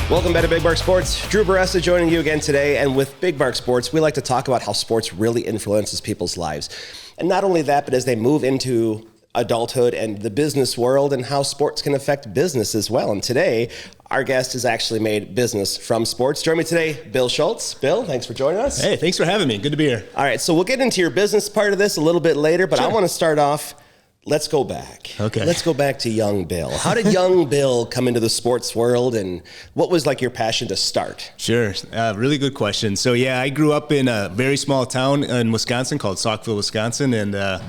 Welcome back to Big Bark Sports. Drew Baressa joining you again today. And with Big Bark Sports, we like to talk about how sports really influences people's lives. And not only that, but as they move into adulthood and the business world and how sports can affect business as well. And today, our guest has actually made business from sports. Join me today, Bill Schultz. Bill, thanks for joining us. Hey, thanks for having me. Good to be here. All right, so we'll get into your business part of this a little bit later, but Sure. I want to start off. Let's go back. Okay. Let's go back to young Bill. How did young Bill come into the sports world, and what was like your passion to start? Sure. Really good question. So, yeah, I grew up in a very small town in Wisconsin called Saukville, Wisconsin. And,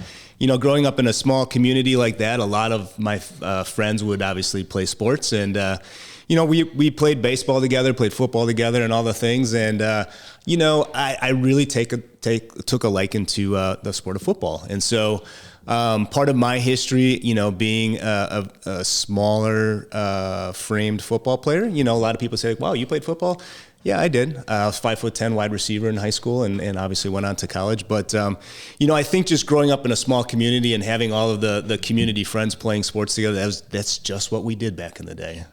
growing up in a small community like that, a lot of my friends would obviously play sports. And, we played baseball together, played football together and all the things. And, I really took a liking to the sport of football. And so, part of my history, being a smaller framed football player, a lot of people say, wow, you played football? Yeah, I did. I was 5'10" wide receiver in high school and obviously went on to college. But, I think just growing up in a small community and having all of the community friends playing sports together, that's just what we did back in the day.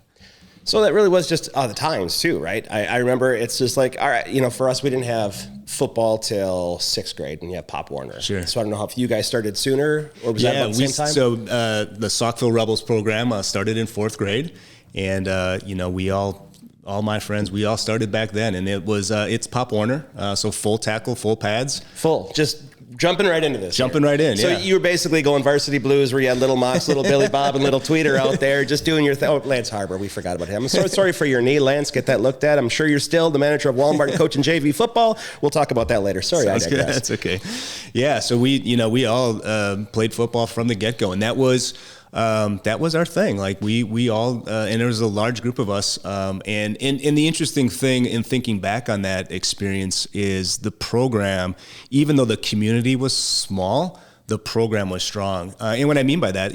So that really was just the times too, right? I remember it's just like, all right, for us, we didn't have football till 6th grade and you have Pop Warner. Sure. So I don't know if you guys started sooner or was that about the same time? So the Saukville Rebels program started in 4th grade. And, all my friends, we all started back then. And it's Pop Warner. So full tackle, full pads. Just jumping right into this. Jumping right in, So yeah. you were basically going varsity blues where you had Little Mox, Little Billy Bob, and Little Tweeter out there just doing your thing. Oh, Lance Harbor, we forgot about him. I'm so sorry for your knee, Lance. Get that looked at. I'm sure you're still the manager of Walmart and coaching JV football. We'll talk about that later. Sorry, Sounds I digress. good. That's okay. Yeah, so we all played football from the get-go, and that was our thing. Like we all, and there was a large group of us. And the interesting thing in thinking back on that experience is the program, even though the community was small, the program was strong. And what I mean by that,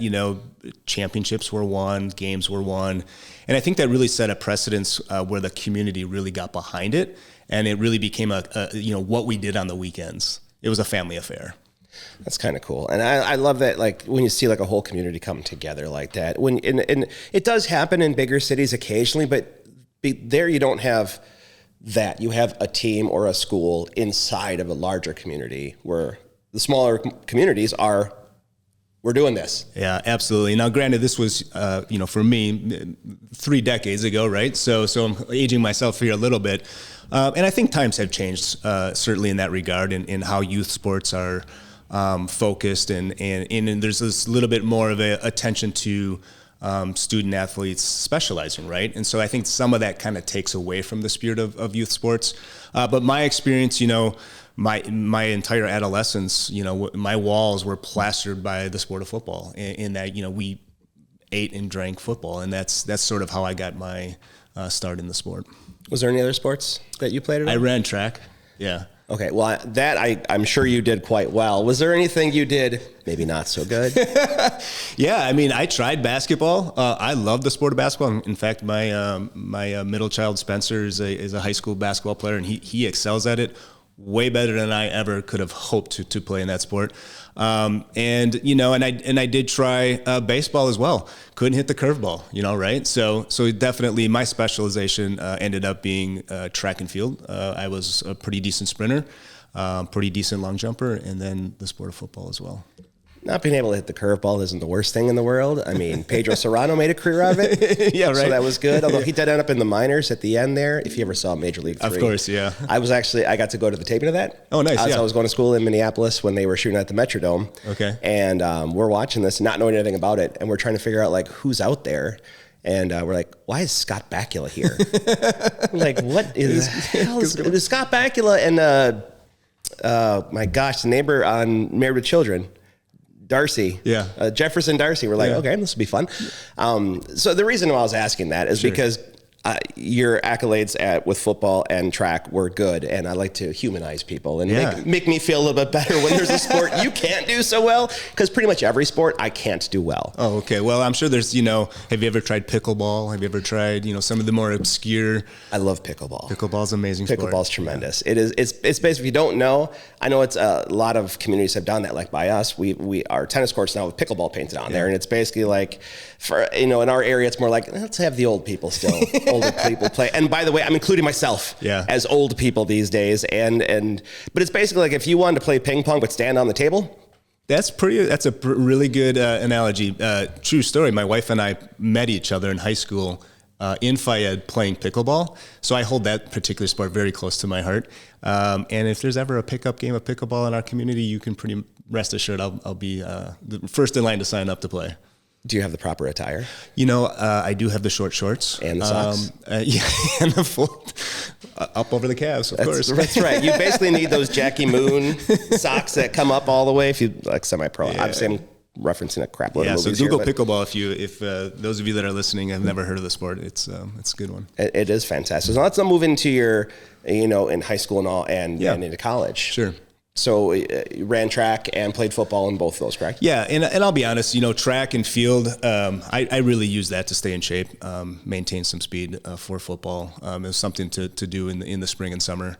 championships were won, games were won. And I think that really set a precedence where the community really got behind it. And it really became what we did on the weekends. It was a family affair. That's kind of cool. And I love that, like, when you see like a whole community come together like that. And it does happen in bigger cities occasionally, but there you don't have that. You have a team or a school inside of a larger community where the smaller communities we're doing this. Yeah, absolutely. Now, granted, this was, for me, 3 decades ago, right? So I'm aging myself here a little bit. And I think times have changed, certainly in that regard, in how youth sports are focused, and there's this little bit more of a attention to student athletes specializing, right? And so I think some of that kind of takes away from the spirit of youth sports. But my experience, my entire adolescence, my walls were plastered by the sport of football. In that, we ate and drank football, and that's sort of how I got my start in the sport. Was there any other sports that you played at all? I ran track. Yeah. Okay, well, I'm sure you did quite well. Was there anything you did maybe not so good? Yeah, I tried basketball. I love the sport of basketball. In fact, my middle child Spencer is a high school basketball player, and he excels at it way better than I ever could have hoped to play in that sport. And I did try baseball as well. Couldn't hit the curveball, right? So definitely my specialization ended up being track and field. I was a pretty decent sprinter, pretty decent long jumper, and then the sport of football as well. Not being able to hit the curveball isn't the worst thing in the world. Pedro Serrano made a career of it. Yeah, right. So that was good. Although he did end up in the minors at the end there, if you ever saw Major League 3. Of course, yeah. I got to go to the taping of that. Oh, nice, yeah. I was going to school in Minneapolis when they were shooting at the Metrodome. Okay. And we're watching this, not knowing anything about it, and we're trying to figure out, like, who's out there. And we're like, why is Scott Bakula here? Like, what is it was Scott Bakula and, my gosh, the neighbor on Married with Children, Darcy. Yeah. Jefferson Darcy. We're like, okay, this will be fun. So the reason why I was asking that is because your accolades with football and track were good, and I like to humanize people and make me feel a little bit better when there's a sport you can't do so well, because pretty much every sport I can't do well. Oh, okay. Well, I'm sure there's, have you ever tried pickleball? Have you ever tried, some of the more obscure? I love pickleball. Pickleball's amazing sport. Pickleball's tremendous. It's basically, if you don't know, I know it's a lot of communities have done that. Like by us, we our tennis courts now with pickleball painted on there, and it's basically like, for in our area, it's more like, let's have the old people still older people play. And by the way, I'm including myself as old people these days. But it's basically like if you wanted to play ping pong but stand on the table. That's a really good analogy. True story. My wife and I met each other in high school in Fayette playing pickleball. So I hold that particular sport very close to my heart. And if there's ever a pickup game of pickleball in our community, you can pretty rest assured I'll be the first in line to sign up to play. Do you have the proper attire? I do have the short shorts. And the socks? And the full up over the calves, of course. That's right. You basically need those Jackie Moon socks that come up all the way if you like semi-pro. Yeah. Obviously, I'm referencing a crap load of movies so Google here, pickleball if those of you that are listening have never heard of the sport. It's a good one. It is fantastic. So let's now move into your, in high school and all, and into college. Sure. So you ran track and played football in both of those, correct? Yeah, and I'll be honest, track and field, I really use that to stay in shape, maintain some speed for football. It was something to do in the spring and summer.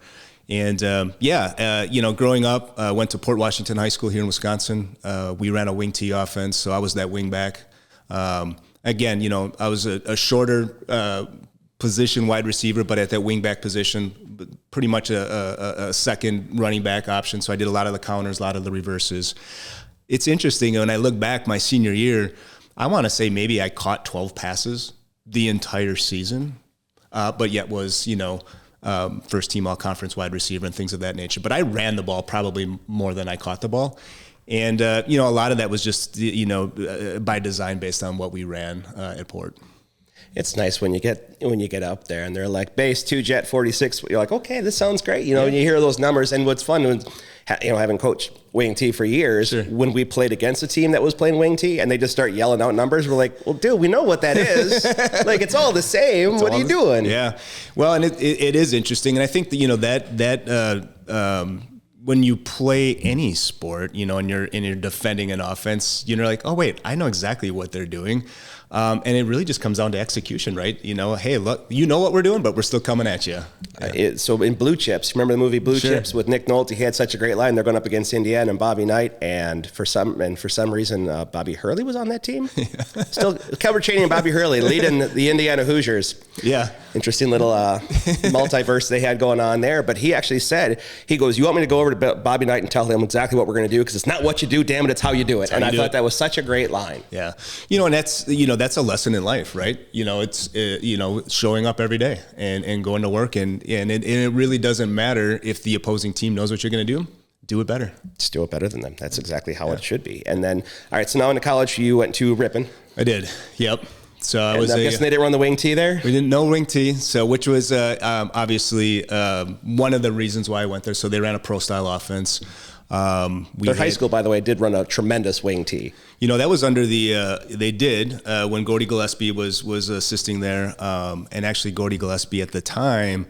And growing up, went to Port Washington High School here in Wisconsin. We ran a wing T offense, so I was that wing back. I was a shorter position wide receiver, but at that wing back position, pretty much a second running back option. So I did a lot of the counters, a lot of the reverses. It's interesting, when I look back my senior year, I want to say maybe I caught 12 passes the entire season, but yet was, first team all conference wide receiver and things of that nature. But I ran the ball probably more than I caught the ball. And, a lot of that was just, by design based on what we ran at Port. It's nice when you get up there and they're like base 2 jet 46. You're like, okay, this sounds great. And you hear those numbers. And what's fun was, having coached wing T for years, when we played against a team that was playing wing T and they just start yelling out numbers, we're like, well, dude, we know what that is. Like, it's all the same. What are you doing? Yeah. Well, and it is interesting. And I think that, when you play any sport, and you're defending an offense, you're like, oh wait, I know exactly what they're doing. And it really just comes down to execution, right? Hey, look, you know what we're doing, but we're still coming at you. Yeah. So in Blue Chips, remember the movie Blue Chips with Nick Nolte? He had such a great line. They're going up against Indiana and Bobby Knight, and for some reason, Bobby Hurley was on that team. Yeah. Still, Calvert Chaney and Bobby Hurley leading the Indiana Hoosiers. Yeah, interesting little multiverse they had going on there. But he actually said, he goes, "You want me to go over to Bobby Knight and tell him exactly what we're going to do? Because it's not what you do, damn it, it's how you do it." And I thought that was such a great line. Yeah, and that's a lesson in life, right? It's showing up every day and going to work, and it really doesn't matter if the opposing team knows what you're going to do. Do it better. Just do it better than them. That's exactly how it should be. And then, all right, so now into college, you went to Ripon. I did. Yep. So I'm guessing they didn't run the wing T there? We didn't know wing T, so which was obviously one of the reasons why I went there. So they ran a pro style offense. Their high school, by the way, did run a tremendous wing T. That was under they did when Gordy Gillespie was assisting there. And actually Gordy Gillespie at the time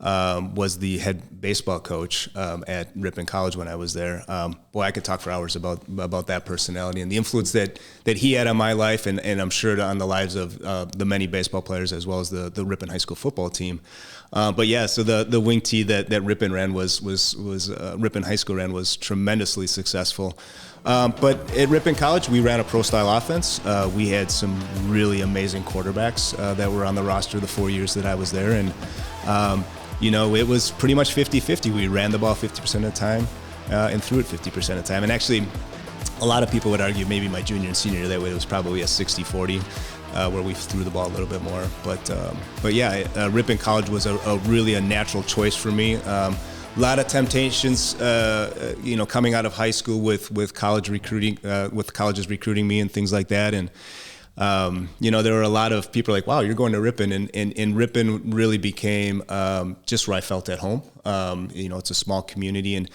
was the head baseball coach at Ripon College when I was there. Boy, I could talk for hours about that personality and the influence that he had on my life, and I'm sure on the lives of the many baseball players as well as the Ripon high school football team. But yeah, so the wing T that Ripon ran was Ripon High School ran was tremendously successful. But at Ripon College, we ran a pro-style offense. We had some really amazing quarterbacks that were on the roster the 4 years that I was there, and it was pretty much 50-50. We ran the ball 50% of the time and threw it 50% of the time. And actually, a lot of people would argue maybe my junior and senior year that way it was probably a 60-40. Where we threw the ball a little bit more, but yeah, Ripon College was really a natural choice for me. A lot of temptations, coming out of high school with college recruiting, with colleges recruiting me and things like that, and there were a lot of people like, "Wow, you're going to Ripon," and Ripon really became just where I felt at home. It's a small community, and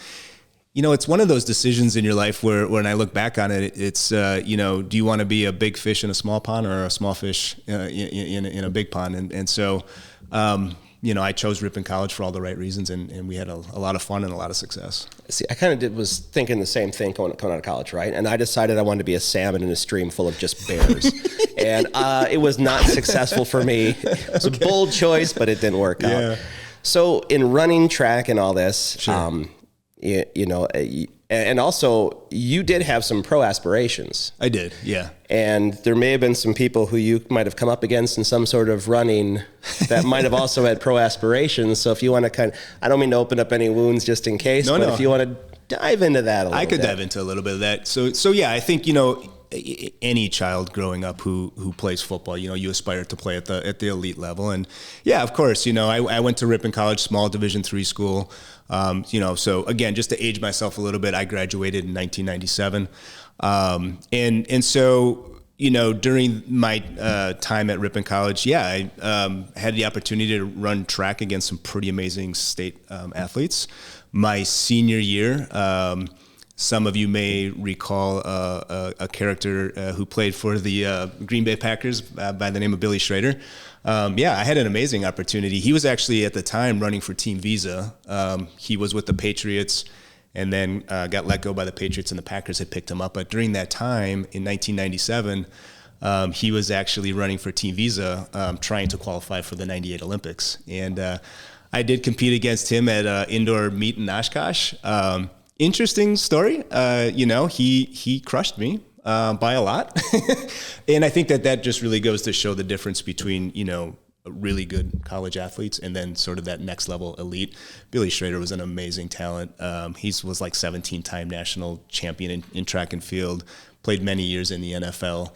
it's one of those decisions in your life where when I look back on it, it's, do you want to be a big fish in a small pond or a small fish in a big pond? And so, I chose Ripon College for all the right reasons, and we had a lot of fun and a lot of success. See, I kind of was thinking the same thing coming out of college, right? And I decided I wanted to be a salmon in a stream full of just bears. And it was not successful for me. It was a bold choice, but it didn't work out. So in running track and all this, sure. and And also, you did have some pro aspirations. I did, yeah. And there may have been some people who you might have come up against in some sort of running that might have also had pro aspirations. So if you want to I don't mean to open up any wounds just in case, but if you want to dive into that a little bit. I could dive into a little bit of that. So yeah, I think, any child growing up who plays football, you aspire to play at the elite level. And yeah, of course, I went to Ripon College, small Division III school. So again, just to age myself a little bit, I graduated in 1997. And so, during my time at Ripon College, I had the opportunity to run track against some pretty amazing state athletes. My senior year, some of you may recall a character who played for the Green Bay Packers by the name of Billy Schrader. I had an amazing opportunity. He was actually at the time running for Team Visa. He was with the Patriots and then got let go by the Patriots, and the Packers had picked him up. But during that time, in 1997, he was actually running for Team Visa, trying to qualify for the 98 Olympics. And I did compete against him at an indoor meet in Oshkosh. Interesting story. He crushed me by a lot. And I think that just really goes to show the difference between, really good college athletes and then sort of that next level elite. Billy Schrader was an amazing talent. He was like 17-time national champion in track and field, played many years in the NFL.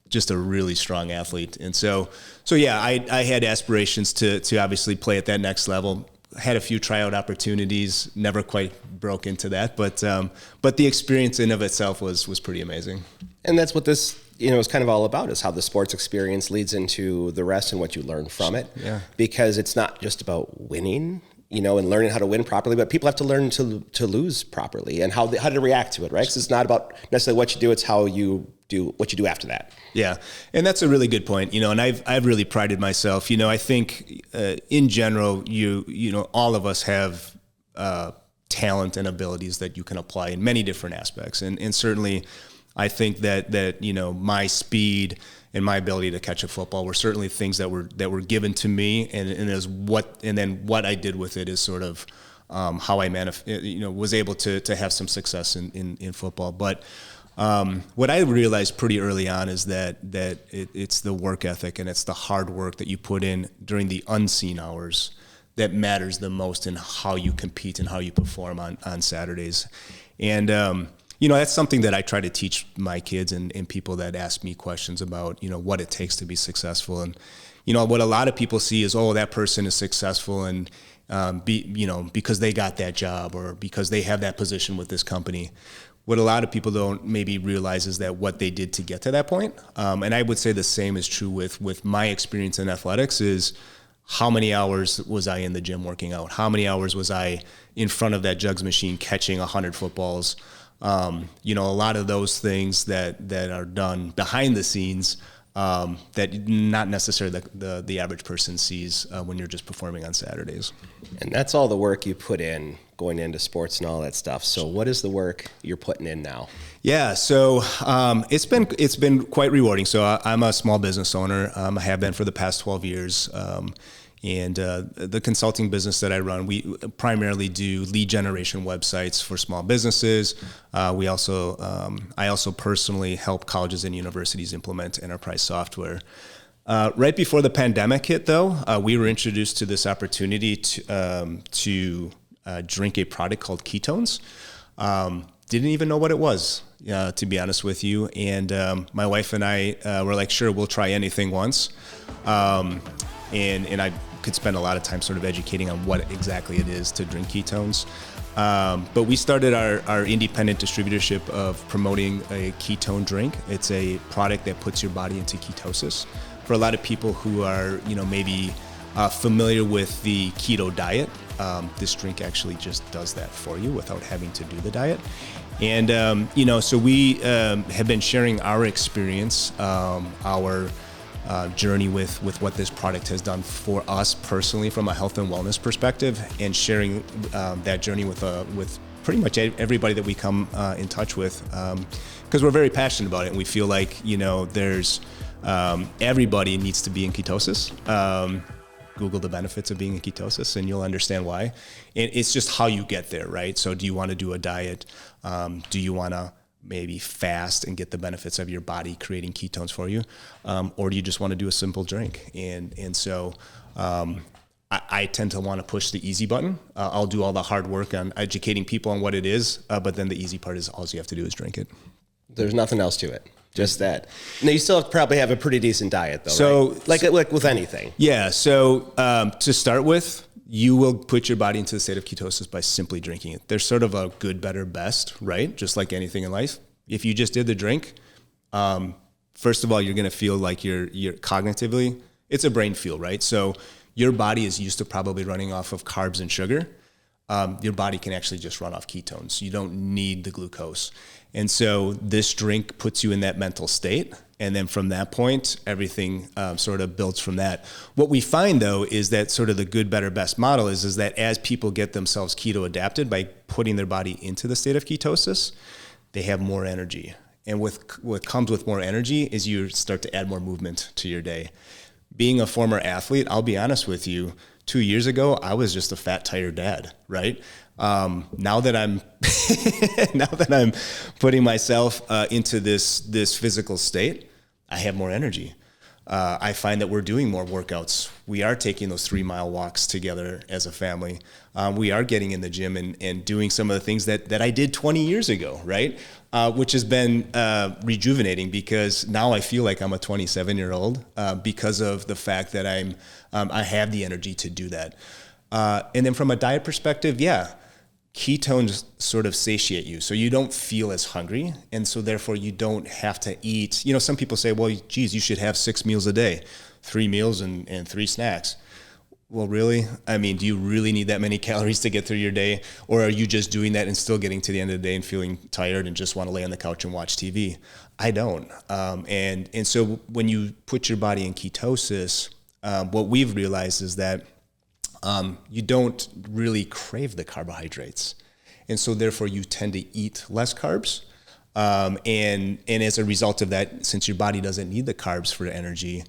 Just a really strong athlete. And so I had aspirations to obviously play at that next level. Had a few tryout opportunities, never quite broke into that, but the experience in of itself was pretty amazing. And that's what this is kind of all about, is how the sports experience leads into the rest and what you learn from it. Yeah. Because it's not just about winning, and learning how to win properly, but people have to learn to lose properly and how to react to it, right? Because it's not about necessarily what you do, it's how you do what you do after that. Yeah, and that's a really good point. And I've really prided myself. I think in general, all of us have talent and abilities that you can apply in many different aspects, and certainly, I think that my speed and my ability to catch a football were certainly things that were given to me, and then what I did with it is sort of how I was able to have some success in football. But what I realized pretty early on is that it's the work ethic and it's the hard work that you put in during the unseen hours that matters the most in how you compete and how you perform on Saturdays. And that's something that I try to teach my kids and people that ask me questions about, what it takes to be successful. And, what a lot of people see is, that person is successful and, because they got that job or because they have that position with this company. What a lot of people don't maybe realize is that what they did to get to that point. And I would say the same is true with my experience in athletics is, how many hours was I in the gym working out? How many hours was I in front of that jugs machine catching 100 footballs? A lot of those things that are done behind the scenes that not necessarily the average person sees when you're just performing on Saturdays. And that's all the work you put in going into sports and all that stuff. So what is the work you're putting in now? Yeah, so it's been quite rewarding. So I'm a small business owner. I have been for the past 12 years. And the consulting business that I run, we primarily do lead generation websites for small businesses. I also personally help colleges and universities implement enterprise software. Right before the pandemic hit, though, we were introduced to this opportunity to drink a product called Ketones. Didn't even know what it was, to be honest with you. And my wife and I were like, sure, we'll try anything once. And I could spend a lot of time sort of educating on what exactly it is to drink ketones. But we started our independent distributorship of promoting a ketone drink. It's a product that puts your body into ketosis. For a lot of people who are, maybe familiar with the keto diet, this drink actually just does that for you without having to do the diet. And, so we have been sharing our experience, our journey with what this product has done for us personally from a health and wellness perspective, and sharing that journey with pretty much everybody that we come in touch with, because we're very passionate about it, and we feel like there's everybody needs to be in ketosis. Google the benefits of being in ketosis and you'll understand why. And it's just how you get there, right? So do you want to do a diet? Do you want to maybe fast and get the benefits of your body creating ketones for you? Or do you just want to do a simple drink? And so I tend to want to push the easy button. I'll do all the hard work on educating people on what it is, but then the easy part is all you have to do is drink it. There's nothing else to it. Just that. Now, you still probably have a pretty decent diet, though, so, right? Like with anything. Yeah. So to start with, you will put your body into the state of ketosis by simply drinking it. There's sort of a good, better, best, right? Just like anything in life. If you just did the drink, first of all, you're going to feel like you're cognitively, it's a brain feel, right? So your body is used to probably running off of carbs and sugar. Your body can actually just run off ketones. You don't need the glucose. And so this drink puts you in that mental state. And then from that point, everything sort of builds from that. What we find, though, is that sort of the good, better, best model is that as people get themselves keto adapted by putting their body into the state of ketosis, they have more energy. And what comes with more energy is you start to add more movement to your day. Being a former athlete, I'll be honest with you, 2 years ago, I was just a fat, tired dad, right? Now that I'm putting myself into this physical state, I have more energy. I find that we're doing more workouts. We are taking those 3-mile walks together as a family. We are getting in the gym and doing some of the things that I did 20 years ago, right? Which has been rejuvenating because now I feel like I'm a 27-year-old because of the fact that I have the energy to do that. And then from a diet perspective, yeah, ketones sort of satiate you. So you don't feel as hungry. And so therefore you don't have to eat. You know, some people say, well, geez, you should have 6 meals a day, 3 meals and 3 snacks. Well, really? I mean, do you really need that many calories to get through your day? Or are you just doing that and still getting to the end of the day and feeling tired and just want to lay on the couch and watch TV? I don't. And so when you put your body in ketosis, what we've realized is that you don't really crave the carbohydrates. And so therefore you tend to eat less carbs. And as a result of that, since your body doesn't need the carbs for energy,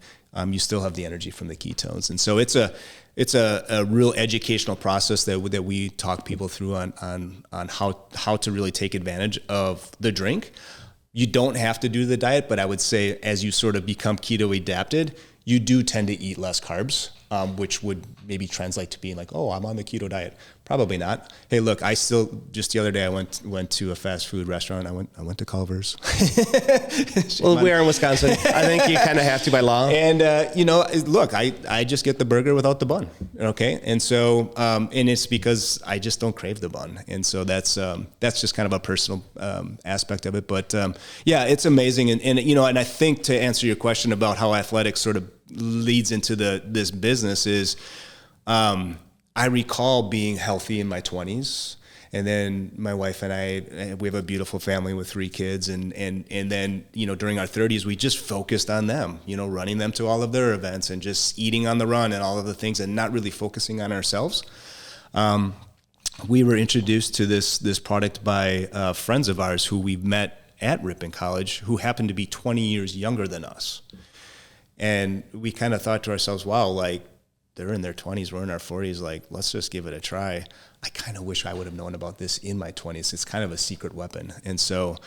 you still have the energy from the ketones. And so it's a real educational process that we talk people through on how to really take advantage of the drink. You don't have to do the diet, but I would say as you sort of become keto adapted, you do tend to eat less carbs, which would maybe translate to being like, oh, I'm on the keto diet. Probably not. Hey, look, I still, just the other day, I went to a fast food restaurant. I went to Culver's. Well, we are in Wisconsin. I think you kind of have to by law. And, look, I just get the burger without the bun. Okay. And so, and it's because I just don't crave the bun. And so that's just kind of a personal aspect of it. But yeah, it's amazing. And I think to answer your question about how athletics sort of leads into this business is, I recall being healthy in my 20s, and then my wife and I, we have a beautiful family with 3 kids, and then, during our 30s, we just focused on them, running them to all of their events and just eating on the run and all of the things and not really focusing on ourselves. We were introduced to this product by friends of ours who we met at Ripon College, who happened to be 20 years younger than us. And we kind of thought to ourselves, wow, like, they're in their 20s, we're in our 40s, like, let's just give it a try. I kind of wish I would have known about this in my 20s. It's kind of a secret weapon. And so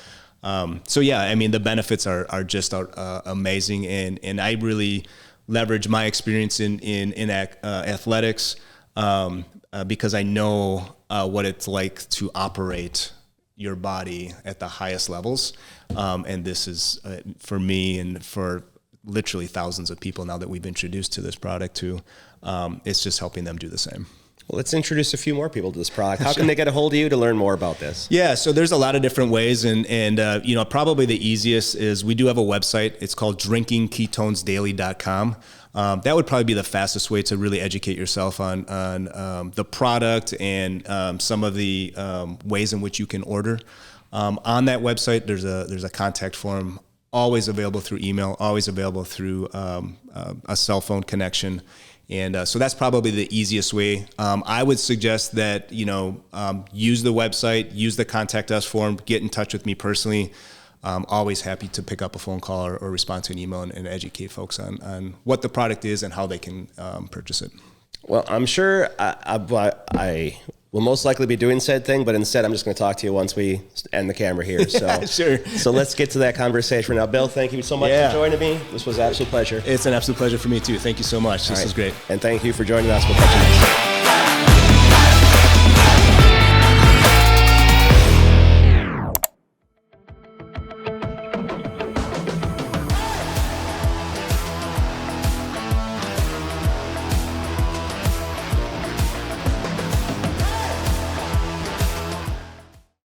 yeah, I mean, the benefits are just amazing. And I really leverage my experience in athletics because I know what it's like to operate your body at the highest levels. And this is, for me and for literally thousands of people now that we've introduced to this product too, it's just helping them do the same. Well, let's introduce a few more people to this product. How can they get a hold of you to learn more about this? Yeah, so there's a lot of different ways, and probably the easiest is we do have a website. It's called drinkingketonesdaily.com. That would probably be the fastest way to really educate yourself on the product and some of the ways in which you can order. On that website, there's a contact form, always available through email, always available through a cell phone connection. And so that's probably the easiest way. I would suggest that, use the website, use the contact us form, get in touch with me personally. Always happy to pick up a phone call or respond to an email and educate folks on what the product is and how they can purchase it. Well, I'm sure I will most likely be doing said thing, but instead I'm just going to talk to you once we end the camera here. So, sure. So let's get to that conversation now. Bill, thank you so much for joining me. This was an absolute pleasure. It's an absolute pleasure for me too. Thank you so much. This was great. And thank you for joining us. We'll catch you next time.